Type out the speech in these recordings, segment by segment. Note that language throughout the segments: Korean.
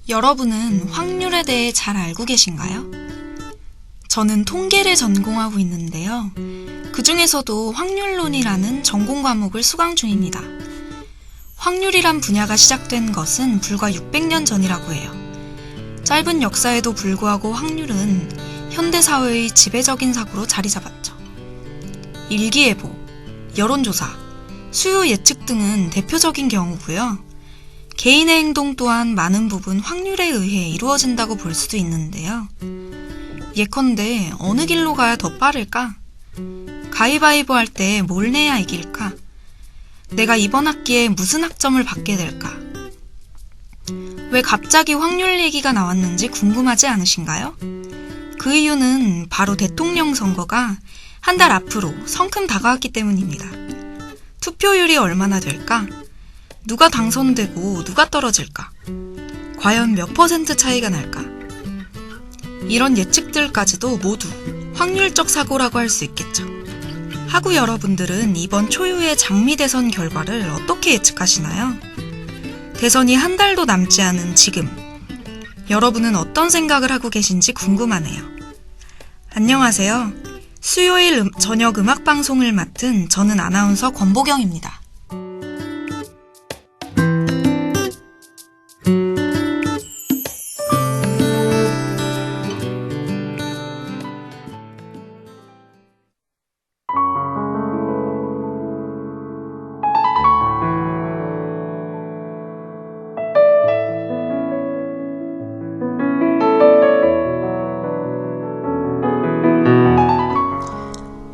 여러분은 확률에 대해 잘 알고 계신가요? 저는 통계를 전공하고 있는데요. 그 중에서도 확률론이라는 전공 과목을 수강 중입니다. 확률이란 분야가 시작된 것은 불과 600년 전이라고 해요. 짧은 역사에도 불구하고 확률은 현대사회의 지배적인 사고로 자리 잡았죠. 일기예보, 여론조사, 수요 예측 등은 대표적인 경우고요. 개인의 행동 또한 많은 부분 확률에 의해 이루어진다고 볼 수도 있는데요. 예컨대 어느 길로 가야 더 빠를까? 가위바위보 할 때 뭘 내야 이길까? 내가 이번 학기에 무슨 학점을 받게 될까? 왜 갑자기 확률 얘기가 나왔는지 궁금하지 않으신가요? 그 이유는 바로 대통령 선거가 한 달 앞으로 성큼 다가왔기 때문입니다. 투표율이 얼마나 될까? 누가 당선되고 누가 떨어질까? 과연 몇 % 차이가 날까? 이런 예측들까지도 모두 확률적 사고라고 할 수 있겠죠. 하구 여러분들은 이번 초유의 장미 대선 결과를 어떻게 예측하시나요? 대선이 한 달도 남지 않은 지금, 여러분은 어떤 생각을 하고 계신지 궁금하네요. 안녕하세요. 수요일 저녁 음악방송을 맡은 저는 아나운서 권보경입니다.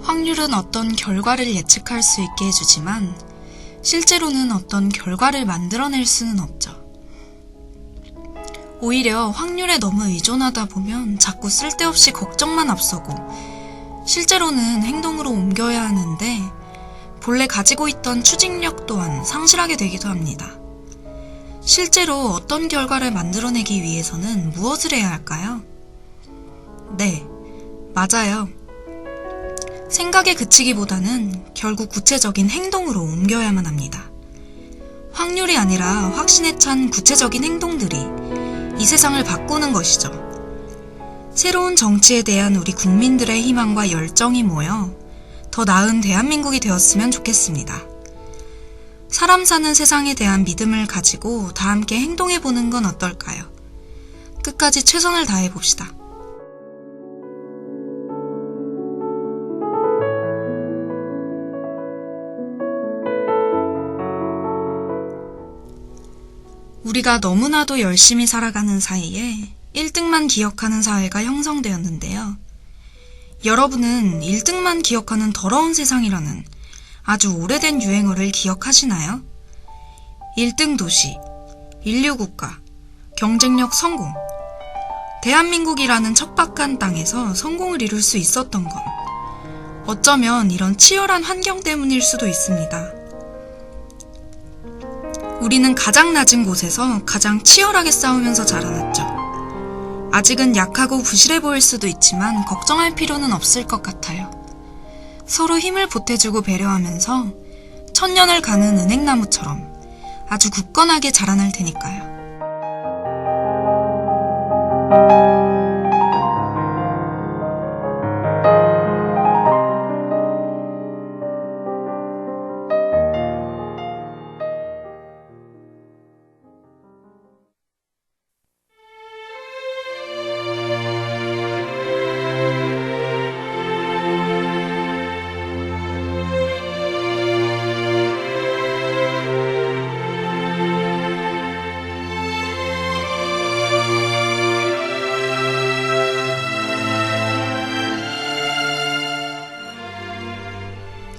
확률은 어떤 결과를 예측할 수 있게 해주지만 실제로는 어떤 결과를 만들어낼 수는 없죠. 오히려 확률에 너무 의존하다 보면 자꾸 쓸데없이 걱정만 앞서고 실제로는 행동으로 옮겨야 하는데 본래 가지고 있던 추진력 또한 상실하게 되기도 합니다. 실제로 어떤 결과를 만들어내기 위해서는 무엇을 해야 할까요? 네, 맞아요. 생각에 그치기보다는 결국 구체적인 행동으로 옮겨야만 합니다. 확률이 아니라 확신에 찬 구체적인 행동들이 이 세상을 바꾸는 것이죠. 새로운 정치에 대한 우리 국민들의 희망과 열정이 모여 더 나은 대한민국이 되었으면 좋겠습니다. 사람 사는 세상에 대한 믿음을 가지고 다 함께 행동해보는 건 어떨까요? 끝까지 최선을 다해봅시다. 우리가 너무나도 열심히 살아가는 사이에 1등만 기억하는 사회가 형성되었는데요. 여러분은 1등만 기억하는 더러운 세상이라는 아주 오래된 유행어를 기억하시나요? 1등 도시, 인류국가, 경쟁력 성공. 대한민국이라는 척박한 땅에서 성공을 이룰 수 있었던 건 어쩌면 이런 치열한 환경 때문일 수도 있습니다. 우리는 가장 낮은 곳에서 가장 치열하게 싸우면서 자라났죠. 아직은 약하고 부실해 보일 수도 있지만 걱정할 필요는 없을 것 같아요. 서로 힘을 보태주고 배려하면서 천년을 가는 은행나무처럼 아주 굳건하게 자라날 테니까요.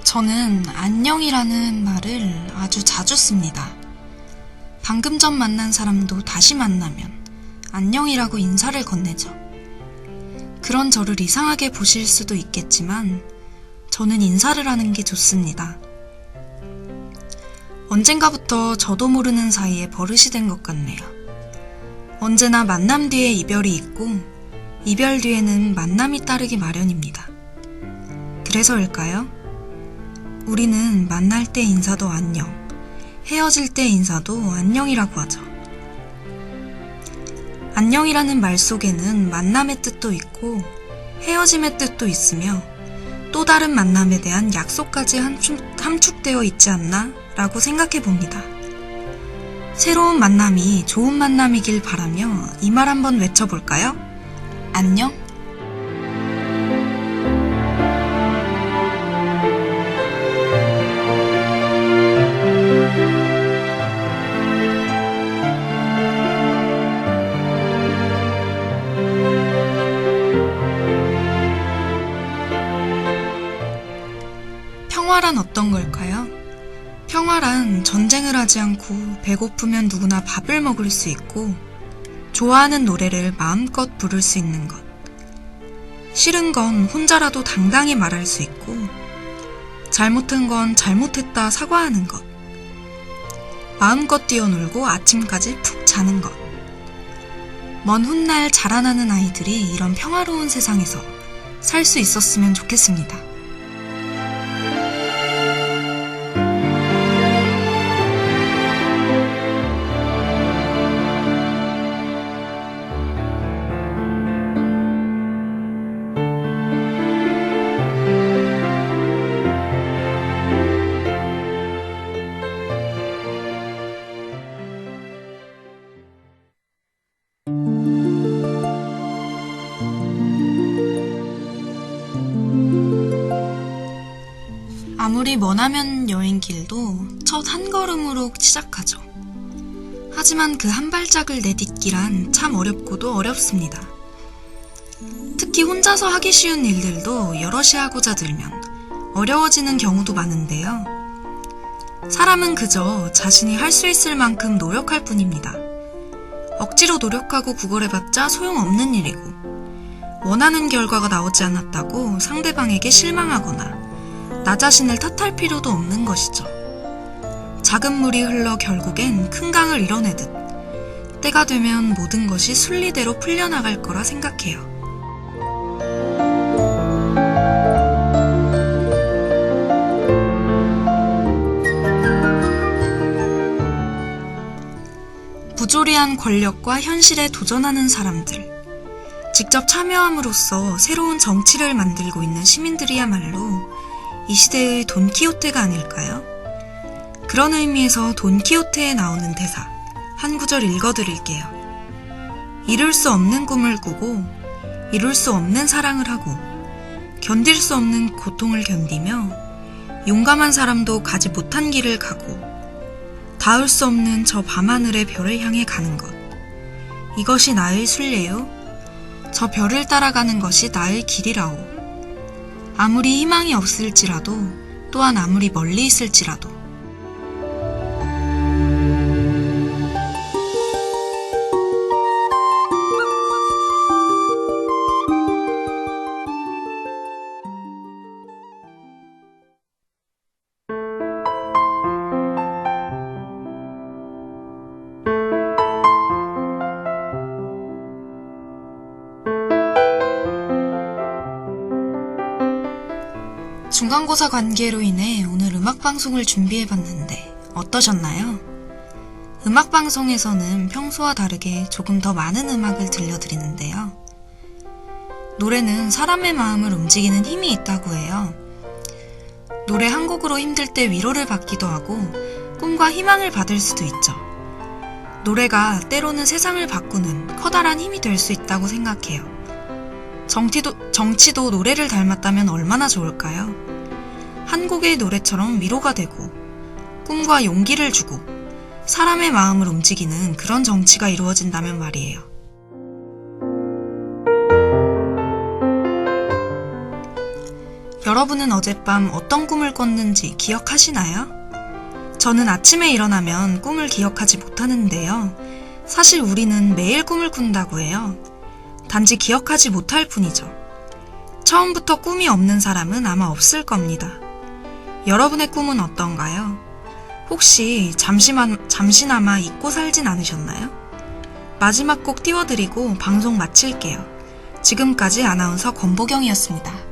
저는 안녕이라는 말을 아주 자주 씁니다. 방금 전 만난 사람도 다시 만나면 안녕이라고 인사를 건네죠. 그런 저를 이상하게 보실 수도 있겠지만 저는 인사를 하는 게 좋습니다. 언젠가부터 저도 모르는 사이에 버릇이 된 것 같네요. 언제나 만남 뒤에 이별이 있고 이별 뒤에는 만남이 따르기 마련입니다. 그래서일까요? 우리는 만날 때 인사도 안녕, 헤어질 때 인사도 안녕이라고 하죠. 안녕이라는 말 속에는 만남의 뜻도 있고 헤어짐의 뜻도 있으며 또 다른 만남에 대한 약속까지 함축되어 있지 않나 라고 생각해 봅니다. 새로운 만남이 좋은 만남이길 바라며 이 말 한번 외쳐볼까요? 안녕? 평화란 어떤 걸까요? 평화란 전쟁을 하지 않고 배고프면 누구나 밥을 먹을 수 있고 좋아하는 노래를 마음껏 부를 수 있는 것. 싫은 건 혼자라도 당당히 말할 수 있고 잘못한 건 잘못했다 사과하는 것. 마음껏 뛰어놀고 아침까지 푹 자는 것. 먼 훗날 자라나는 아이들이 이런 평화로운 세상에서 살 수 있었으면 좋겠습니다. 아무리 머나면 여행길도 첫 한 걸음으로 시작하죠. 하지만 그 한 발짝을 내딛기란 참 어렵고도 어렵습니다. 특히 혼자서 하기 쉬운 일들도 여럿이 하고자 들면 어려워지는 경우도 많은데요. 사람은 그저 자신이 할 수 있을 만큼 노력할 뿐입니다. 억지로 노력하고 구걸해봤자 소용없는 일이고 원하는 결과가 나오지 않았다고 상대방에게 실망하거나 나 자신을 탓할 필요도 없는 것이죠. 작은 물이 흘러 결국엔 큰 강을 이뤄내듯 때가 되면 모든 것이 순리대로 풀려나갈 거라 생각해요. 부조리한 권력과 현실에 도전하는 사람들, 직접 참여함으로써 새로운 정치를 만들고 있는 시민들이야말로 이 시대의 돈키호테가 아닐까요? 그런 의미에서 돈키호테에 나오는 대사, 한 구절 읽어드릴게요. 이룰 수 없는 꿈을 꾸고 이룰 수 없는 사랑을 하고 견딜 수 없는 고통을 견디며 용감한 사람도 가지 못한 길을 가고 닿을 수 없는 저 밤하늘의 별을 향해 가는 것. 이것이 나의 순례요. 저 별을 따라가는 것이 나의 길이라오. 아무리 희망이 없을지라도 또한 아무리 멀리 있을지라도 중간고사 관계로 인해 오늘 음악방송을 준비해봤는데 어떠셨나요? 음악방송에서는 평소와 다르게 조금 더 많은 음악을 들려드리는데요. 노래는 사람의 마음을 움직이는 힘이 있다고 해요. 노래 한 곡으로 힘들 때 위로를 받기도 하고 꿈과 희망을 받을 수도 있죠. 노래가 때로는 세상을 바꾸는 커다란 힘이 될 수 있다고 생각해요. 정치도 노래를 닮았다면 얼마나 좋을까요? 한 곡의 노래처럼 위로가 되고 꿈과 용기를 주고 사람의 마음을 움직이는 그런 정치가 이루어진다면 말이에요. 여러분은 어젯밤 어떤 꿈을 꿨는지 기억하시나요? 저는 아침에 일어나면 꿈을 기억하지 못하는데요. 사실 우리는 매일 꿈을 꾼다고 해요. 단지 기억하지 못할 뿐이죠. 처음부터 꿈이 없는 사람은 아마 없을 겁니다. 여러분의 꿈은 어떤가요? 혹시 잠시나마 잊고 살진 않으셨나요? 마지막 곡 띄워드리고 방송 마칠게요. 지금까지 아나운서 권보경이었습니다.